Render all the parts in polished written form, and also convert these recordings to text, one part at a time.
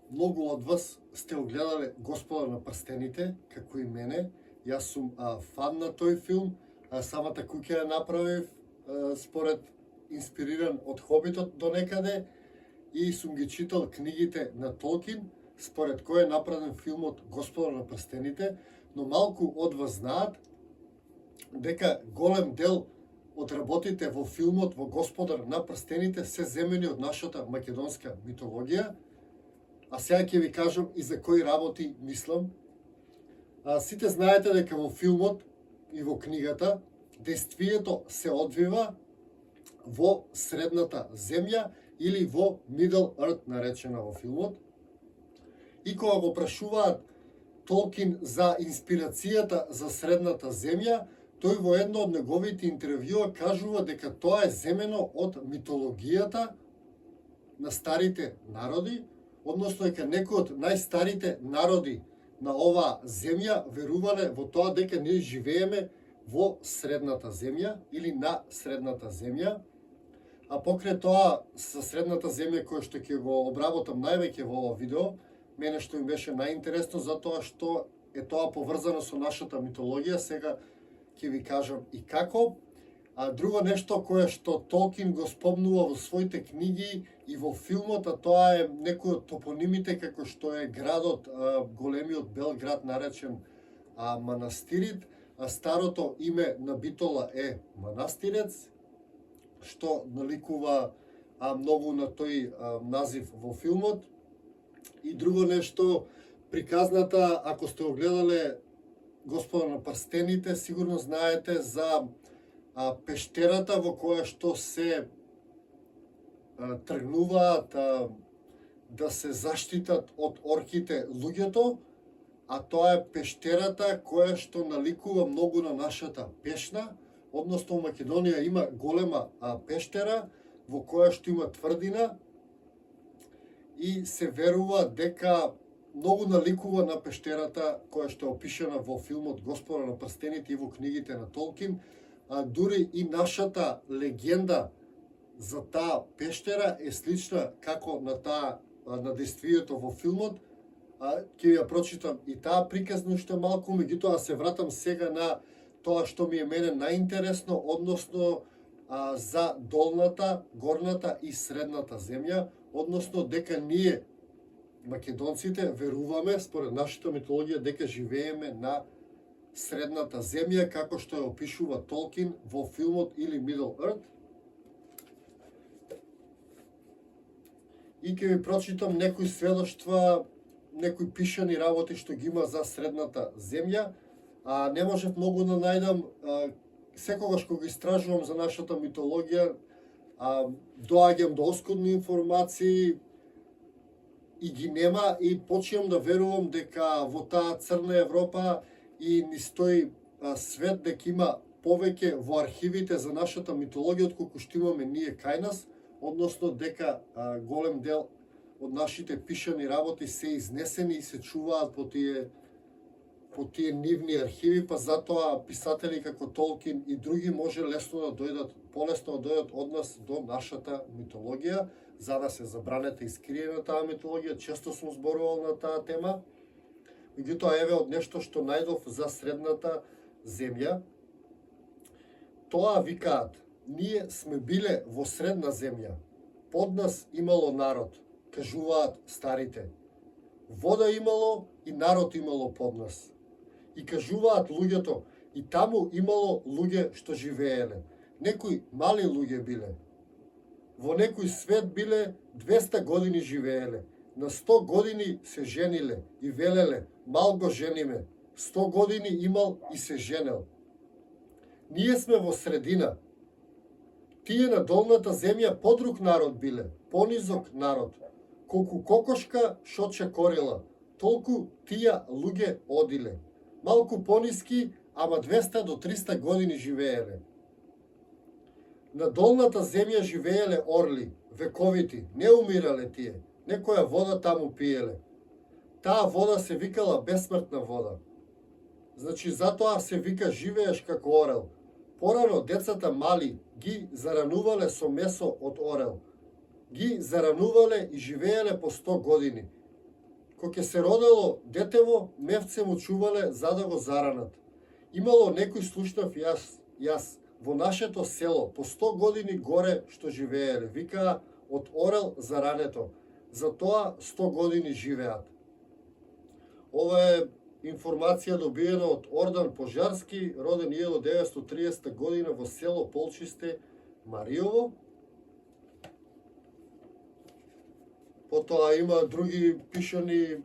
Многу од вас сте огледале Господар на прстените, како и мене. Јас сум фан на тој филм. Самата куќа ја направив според инспириран од Хобитот до некаде и сум ги читал книгите на Толкин, според кој е направен филмот Господар на прстените, но малку од вас знаат дека голем дел од работите во филмот во Господар на прстените се земени од нашата македонска митологија. А сега ќе ви кажам и за кои работи мислам. Сите знаете дека во филмот и во книгата действието се одвива во Средната земја или во Middle Earth наречена во филмот. И кога го прашуваат Толкин за инспирацијата за Средната земја, тој во едно од неговите интервјуа кажува дека тоа е земено од митологијата на старите народи, односно дека некои од најстарите народи на оваа земја верувале во тоа дека ние живееме во Средната земја или на Средната земја. А покрај тоа, со Средната земја, кој што ќе го обработам највеќе во ова видео, мене што им беше најинтересно, затоа што е тоа поврзано со нашата митологија, сега ќе ви кажам и како. А друго нешто кое што Толкин го спомнува во своите книги и во филмот, а тоа е некои од топонимите, како што е градот, големиот бел град наречен Манастирит, а старото име на Битола е Манастирец, што наликува многу на тој назив во филмот. И друго нешто, приказната, ако сте огледале Господар на прстените, сигурно знаете за пештерата во која што се тргнуваат да се заштитат од орките луѓето, а тоа е пештерата која што наликува многу на нашата Пешна, односно во Македонија има голема пештера во која што има тврдина и се верува дека многу наликува на пештерата која што е опишана во филмот Господар на прстените и во книгите на Толкин. Дури и нашата легенда за таа пештера е слична како на действието во филмот. Ќе ја прочитам и таа приказна уште малку, меѓутоа се вратам сега на тоа што ми е мене најинтересно, односно за долната, горната и средната земја, односно дека ние македонците веруваме според нашата митологија дека живееме на Средната земја, како што ја опишува Толкин во филмот или Middle Earth. И ќе ви прочитам некои сведоштва, некои пишани работи што ги има за Средната земја. Не можев многу да најдам, секогаш кога истражувам за нашата митологија, доаѓам до оскудни информации и ги нема и почнам да верувам дека во таа црна Европа и ни стои свет дека има повеќе во архивите за нашата митологија отколку што имаме ние кај нас, односно дека голем дел од нашите пишани работи се изнесени и се чуваат по тие нивни архиви, па затоа писатели како Толкин и други може лесно да дојдат, полесно да дојдат од нас до нашата митологија. За нас е забранета и скриена таа митологија, често сум зборувал на таа тема. Меѓутоа, еве од нешто што најдов за Средната земја. Тоа викаат, ние сме биле во Средна земја, под нас имало народ, кажуваат старите. Вода имало и народ имало под нас. И кажуваат луѓето, и таму имало луѓе што живееле. Некои мали луѓе биле. Во некој свет биле 200 години живееле. На 100 години се жениле и велеле, мал го жениме. 100 години имал и се женел. Ние сме во средина. Тие на долната земја подруг народ биле, понизок народ. Колку кокошка шо чекорила, толку тие луѓе одиле. Малку пониски, ама 200 до 300 години живееле. На долната земја живееле орли, вековити, не умирале тие. Некоја вода таму пиеле. Таа вода се викала бесмртна вода. Значи, затоа се вика живееш како орел. Порано децата мали ги заранувале со месо од орел. Ги заранувале и живееле по 100 години. Кога ќе се родело детево, мевце му чувале за да го заранат. Имало некој слушнав јас во нашето село, по 100 години горе што живееле, викаа од орел за рането, за тоа 100 години живеат. Ова е информација добиена од Ордан Пожарски, роден 1930 година во село Полчисте, Мариово. Потоа има други пишани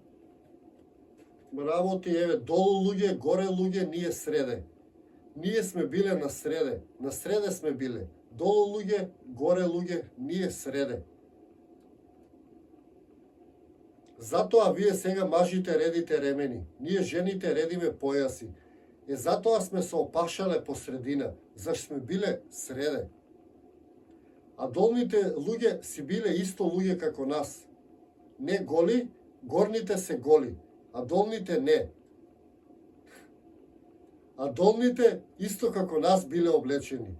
работи, еве, долу луѓе, горе луѓе, ние среде. Ние сме биле на среде сме биле. Долу луѓе, горе луѓе, ние среде. Затоа вие сега мажите редите ремени, ние жените редиме појаси. Затоа сме се опашале по средина, зашто сме биле среде. А долните луѓе си биле исто луѓе како нас. Не голи, горните се голи, а долните не. А долните исто како нас биле облечени.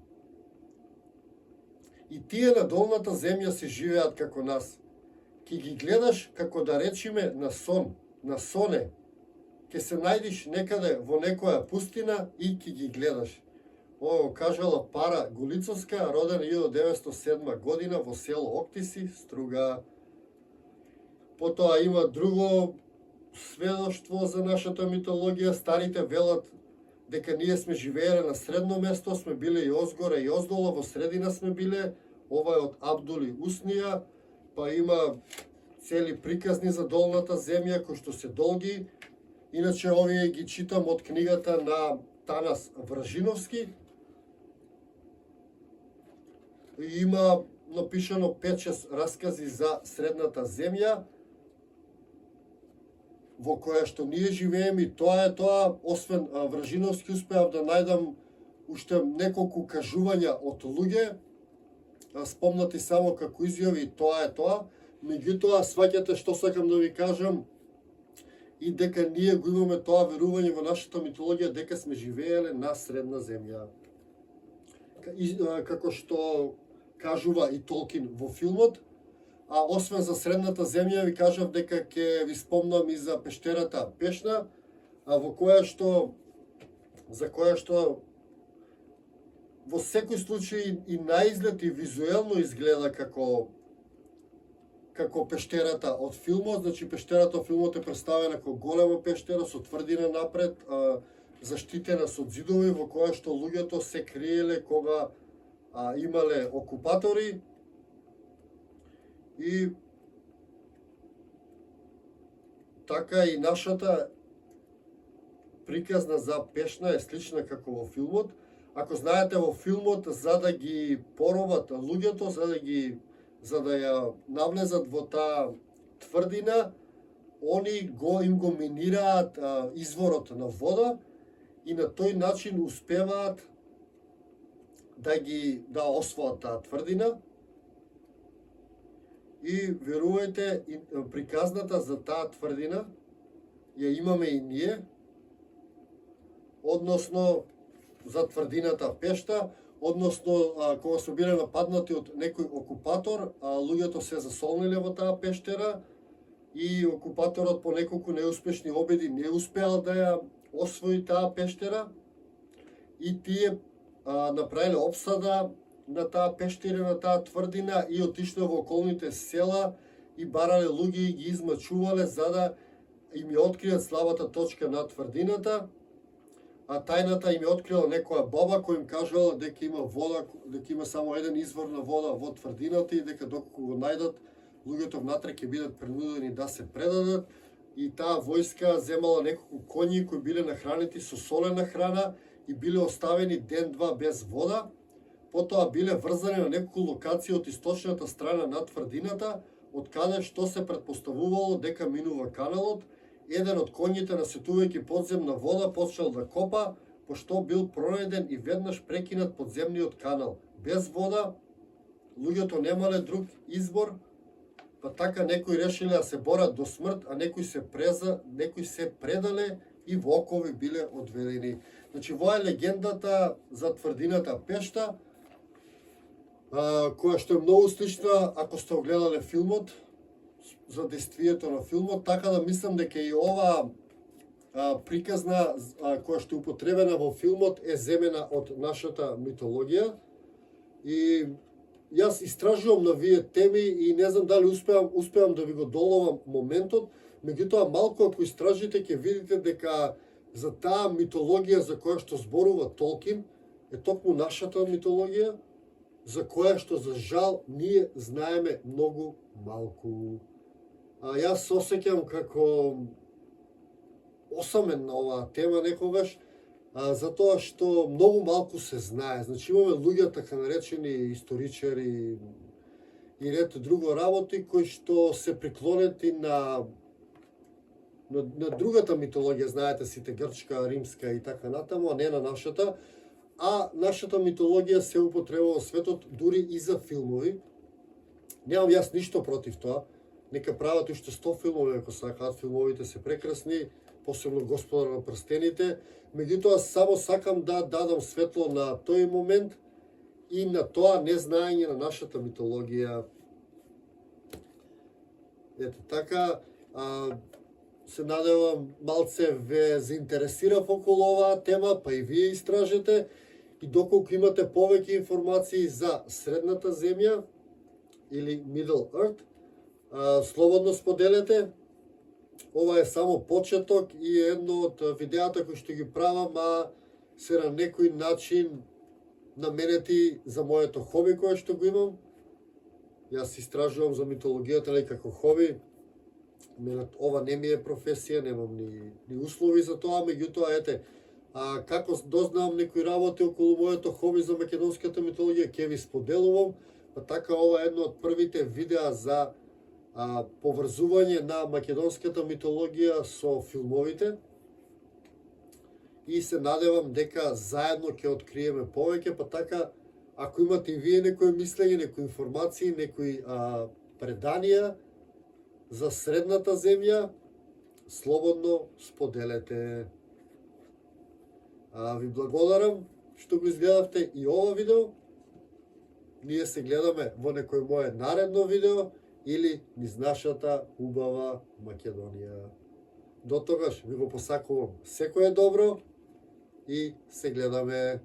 И тие на долната земја се живеат како нас. Ке ги гледаш како да речиме на сон, на соне. Ке се најдиш некаде во некоја пустина и ке ги гледаш. Ова кажала Пара Голицовска, родена 1907 година во село Октиси, Струга. Потоа има друго сведоштво за нашата митологија. Старите велат дека ние сме живееле на средно место, сме биле и озгоре и оздола, во средина сме биле. Ова е од Абдули Уснија, па има цели приказни за долната земја, кои што се долги. Иначе овие ги читам од книгата на Танас Вражиновски. И има напишано 5-6 раскази за средната земја, во која што ние живееме, и тоа е тоа. Освен Вражиновски, успеав да најдам уште неколку кажувања од луѓе, спомнати само како изјави, тоа е тоа. Меѓутоа, сваќате што сакам да ви кажам, и дека ние го имаме тоа верување во нашата митологија, дека сме живееле на средна земја. Како што кажува и Толкин во филмот. А освен за средната земја, ви кажав дека ќе ви спомнам и за пештерата Пешна, во за која што во секој случај и наизглед и визуелно изгледа како пештерата од филмот. Значи, пештерата од филмот е представена како голема пештера со тврдина напред, заштитена со ѕидови, во која што луѓето се криеле кога имале окупатори. И така и нашата приказна за Пешна е слична како во филмот. Ако знаете, во филмот, за да ги поробат луѓето, за да ја навлезат во таа тврдина, они им го минираат изворот на вода и на тој начин успеваат да освоат таа тврдина. И верувајте, приказната за таа тврдина ја имаме и ние, односно за тврдината Пешта, односно кога се биле нападнати од некој окупатор, луѓето се засолниле во таа пештера и окупаторот по неколку неуспешни обиди не успеал да ја освои таа пештера и тие направиле обсада на таа пештера, на таа тврдина и отишле во околните села и барале луѓе и ги измачувале за да им ја откријат слабата точка на тврдината. А тајната им ја открила некоја баба која им кажала дека има вода, дека има само еден извор на вода во тврдината и дека доколку го најдат, луѓето внатре ќе бидат принудени да се предадат. И таа војска земала неколку коњи кои биле нахранети со солена храна и биле оставени ден-два без вода. Потоа биле врзани на неколку локации од источната страна на тврдината, од каде што се претпоставувало дека минува каналот. Еден од коњите, насетувајќи подземна вода, почнал да копа, пошто бил пронајден и веднаш прекинат подземниот канал. Без вода, луѓето немале друг избор, па така некои решиле да се борат до смрт, а некои се предале и во окови биле одведени. Значи, во е легендата за тврдината Пешта, која што е многу слична, ако сте огледале филмот, за действието на филмот, така да мислам дека и ова приказна која што е употребена во филмот е земена од нашата митологија. И јас истражувам на вие теми и не знам дали успеам да ви го доловам моментот, меѓутоа малку ако истражите ќе видите дека за таа митологија за која што зборува Толкин е токму нашата митологија, за која што за жал ние знаеме многу малку. Јас се осеќам како осамен на оваа тема некогаш, затоа што многу малку се знае. Значи имаме луѓе така наречени историчари и ред друго работи кои што се приклонети на другата митологија, знаете сите грчка, римска и така натаму, а не на нашата. А нашата митологија се употребува во светот дури и за филмови. Немам јас ништо против тоа. Нека прават уште 100 филмови ако сакаат, филмовите се прекрасни, посебно Господар на прстените. Меѓутоа само сакам да дадам светло на тој момент и на тоа незнаење на нашата митологија. Ето така, се надевам малце ве заинтересирав околу оваа тема, па и вие истражете. И доколку имате повеќе информации за Средната земја или Middle Earth, слободно споделете. Ова е само почеток и едно од видеата кои што ги правам, се на некој начин наменети за моето хоби кое што го имам. Јас истражувам за митологијата како хоби. Ова не ми е професија, немам ни услови за тоа, меѓутоа ете, како дознавам некои работи околу моето хоби за македонската митологија, ќе ви споделувам, па така ова е едно од првите видеа за поврзување на македонската митологија со филмовите. И се надевам дека заедно ќе откриеме повеќе, па така, ако имате и вие некои мислење, некои информации, некои преданија за Средната земја, слободно споделете. Ви благодарам што го изгледавте и ова видео. Ние се гледаме во некој мое наредно видео или низ нашата убава Македонија. До тогаш ви го посакувам секое добро и се гледаме.